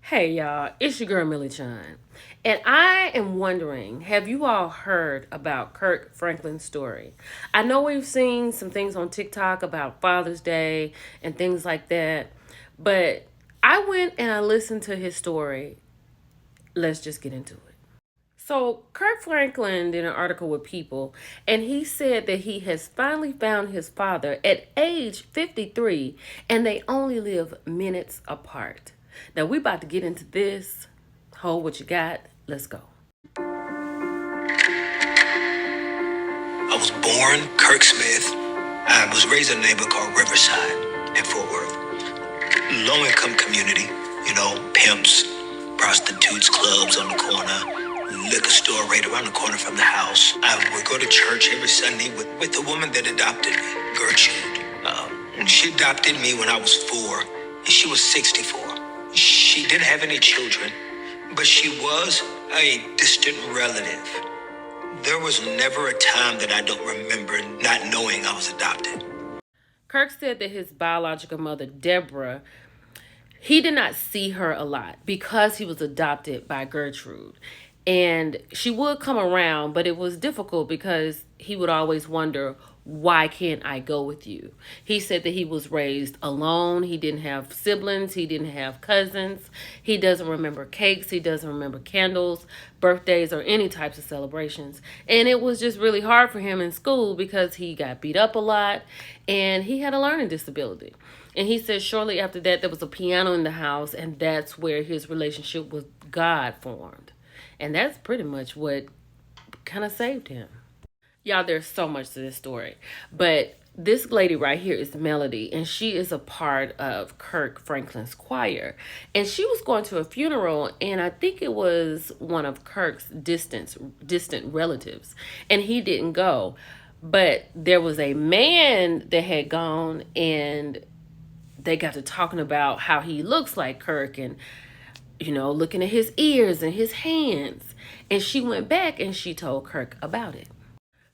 Hey y'all, it's your girl Millie Chun. And I am wondering, have you all heard about Kirk Franklin's story? I know we've seen some things on TikTok about Father's Day and things like that, but I went and I listened to his story. Let's just get into it. So, Kirk Franklin did an article with People, and he said that he has finally found his father at age 53, and they only live minutes apart. Now, we about to get into this. Hold what you got. Let's go. I was born Kirk Smith. I was raised in a neighborhood called Riverside in Fort Worth. Low income community, pimps, prostitutes, clubs on the corner, liquor store right around the corner from the house. I would go to church every Sunday with the woman that adopted me, Gertrude. She adopted me when I was 4, and she was 64. She didn't have any children, but she was a distant relative. There was never a time that I don't remember not knowing I was adopted. Kirk said that his biological mother, Deborah, he did not see her a lot because he was adopted by Gertrude. And she would come around, but it was difficult because he would always wonder, why can't I go with you? He said that he was raised alone. He didn't have siblings. He didn't have cousins. He doesn't remember cakes. He doesn't remember candles, birthdays, or any types of celebrations. And it was just really hard for him in school because he got beat up a lot and he had a learning disability. And he said shortly after that, there was a piano in the house, and that's where his relationship with God formed. And that's pretty much what kind of saved him. Y'all, there's so much to this story. But this lady right here is Melody, and she is a part of Kirk Franklin's choir. And she was going to a funeral, and I think it was one of Kirk's distant relatives, and he didn't go. But there was a man that had gone, and they got to talking about how he looks like Kirk, and looking at his ears and his hands. And she went back and she told Kirk about it.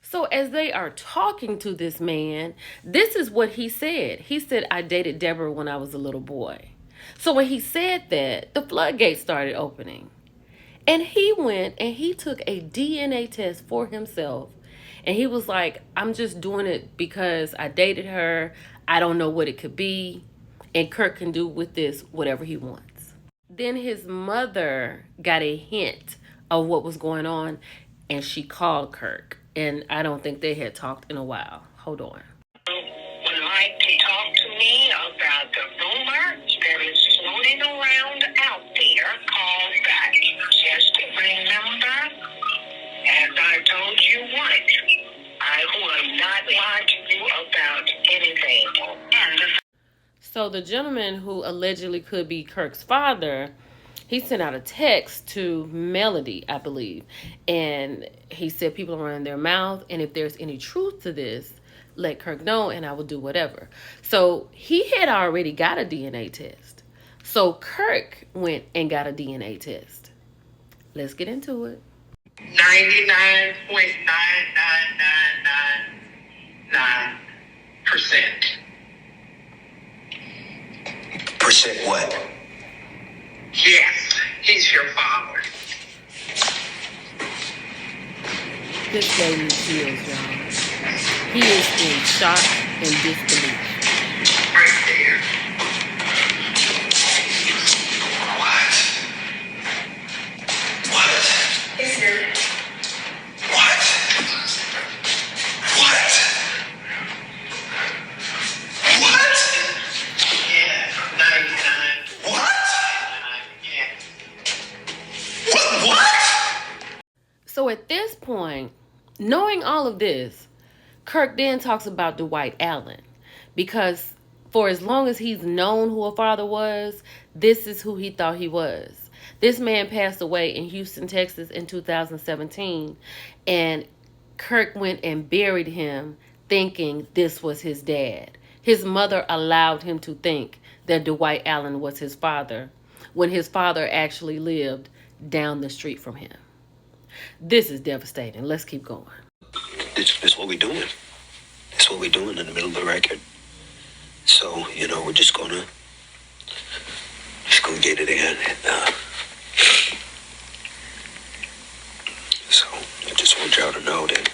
So as they are talking to this man, this is what he said. He said, I dated Deborah when I was a little boy. So when he said that, the floodgates started opening. And he went and he took a DNA test for himself. And he was like, I'm just doing it because I dated her. I don't know what it could be. And Kirk can do with this whatever he wants. Then his mother got a hint of what was going on, and she called Kirk. And I don't think they had talked in a while. Hold on. Would like to talk to me about the rumor that is floating around out there. Call back. Just remember, as I told you once, I will not lie to you about anything. So the gentleman who allegedly could be Kirk's father, he sent out a text to Melody, I believe. And he said people are running their mouth. And if there's any truth to this, let Kirk know and I will do whatever. So he had already got a DNA test. So Kirk went and got a DNA test. Let's get into it. 99.99999%. Percent what? Yes, he's your father. This lady is, y'all. He is in shock and disbelief. Right there. What? What? He's here. What? What? What? Yeah, 99. What? Yeah. What? So at this point, knowing all of this, Kirk then talks about Dwight Allen, because for as long as he's known who a father was, this is who he thought he was. This man passed away in Houston, Texas in 2017, and Kirk went and buried him thinking this was his dad. His mother allowed him to think that Dwight Allen was his father when his father actually lived down the street from him. This is devastating. Let's keep going. It's what we're doing. It's what we're doing in the middle of the record. So, we're just gonna gonna get it in. And, so I just want y'all to know that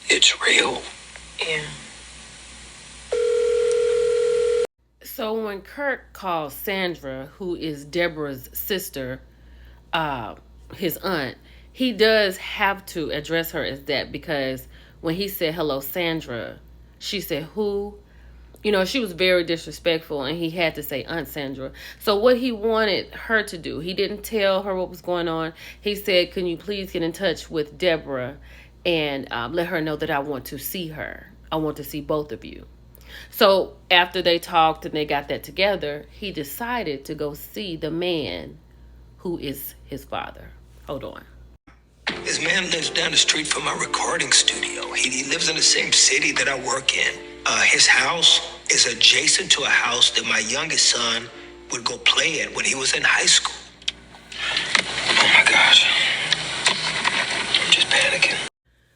it's real. Yeah. So when Kirk calls Sandra, who is Deborah's sister, his aunt, he does have to address her as that, because when he said, "Hello, Sandra," she said, "Who?" She was very disrespectful, and he had to say Aunt Sandra. So what he wanted her to do, he didn't tell her what was going on. He said, "Can you please get in touch with Deborah and let her know that I want to see her. I want to see both of you." So after they talked and they got that together, he decided to go see the man who is his father. Hold on. This man lives down the street from my recording studio. He lives in the same city that I work in. His house is adjacent to a house that my youngest son would go play at when he was in high school. Oh my gosh. I'm just panicking.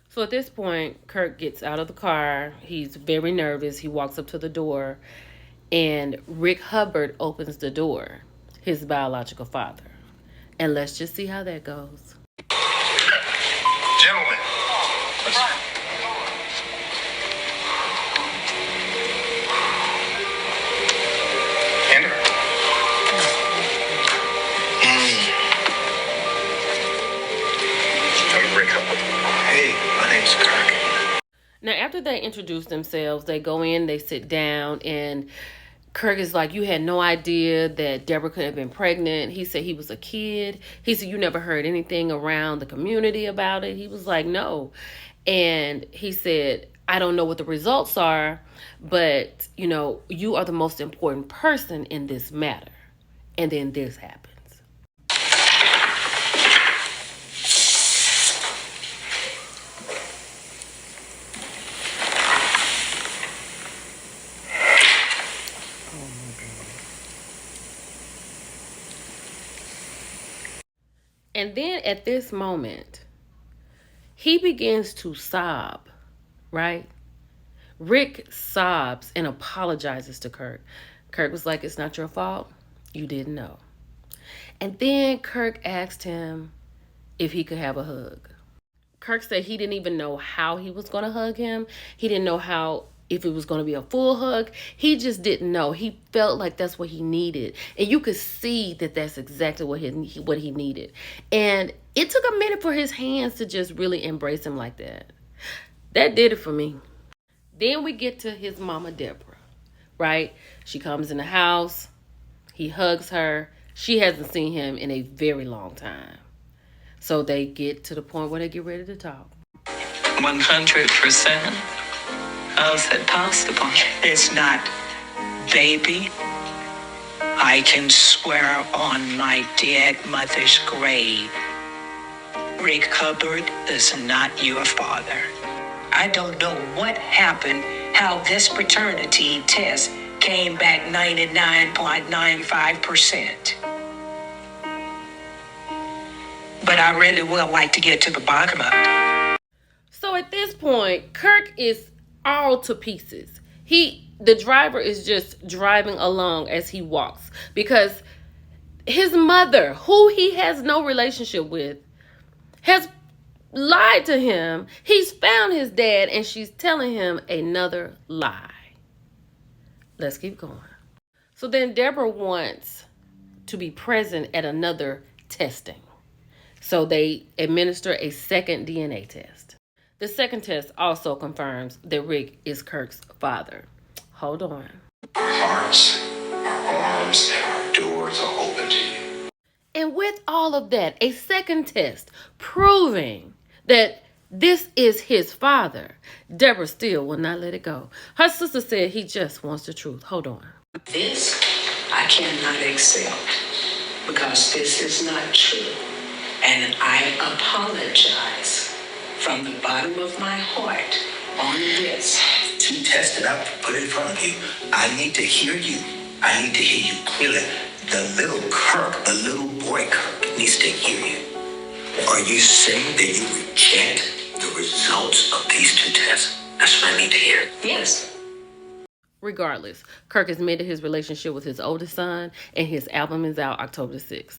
So at this point, Kirk gets out of the car. He's very nervous. He walks up to the door, and Rick Hubbard opens the door, his biological father. And let's just see how that goes. Gentlemen, enter. I'm Rick Hubbard. Hey, my name's Kirk. Now, after they introduce themselves, they go in, they sit down, and Kirk is like, "You had no idea that Deborah could have been pregnant." He said he was a kid. He said, "You never heard anything around the community about it?" He was like, "No." And he said, "I don't know what the results are, but, you are the most important person in this matter." And then this happens. And then at this moment, he begins to sob, right? Rick sobs and apologizes to Kirk. Kirk was like, "It's not your fault. You didn't know." And then Kirk asked him if he could have a hug. Kirk said he didn't even know how he was going to hug him. He didn't know if it was going to be a full hug. He just didn't know. He felt like that's what he needed. And you could see that that's exactly what he needed. And it took a minute for his hands to just really embrace him like that. That did it for me. Then we get to his mama, Deborah, right? She comes in the house. He hugs her. She hasn't seen him in a very long time. So they get to the point where they get ready to talk. 100%? How's that possible? It's not, baby. I can swear on my dead mother's grave, Rick Hubbard is not your father. I don't know what happened, how this paternity test came back 99.95%. But I really would like to get to the bottom of it. So at this point, Kirk is all to pieces. The driver is just driving along as he walks, because his mother, who he has no relationship with, has lied to him. He's found his dad, and she's telling him another lie. Let's keep going. So then Deborah wants to be present at another testing. So they administer a second DNA test. The second test also confirms that Rick is Kirk's father. Hold on. Our hearts, our arms, and our doors are open to you. And with all of that, a second test proving that this is his father, Deborah still will not let it go. Her sister said he just wants the truth. Hold on. This I cannot accept because this is not true. And I apologize from the bottom of my heart on this. To test it out, put it in front of you. I need to hear you. I need to hear you clearly. The little Kirk, the little boy Kirk needs to hear you. Are you saying that you reject the results of these two tests? That's what I need to hear. Yes. Regardless, Kirk has mended his relationship with his oldest son, and his album is out October 6th.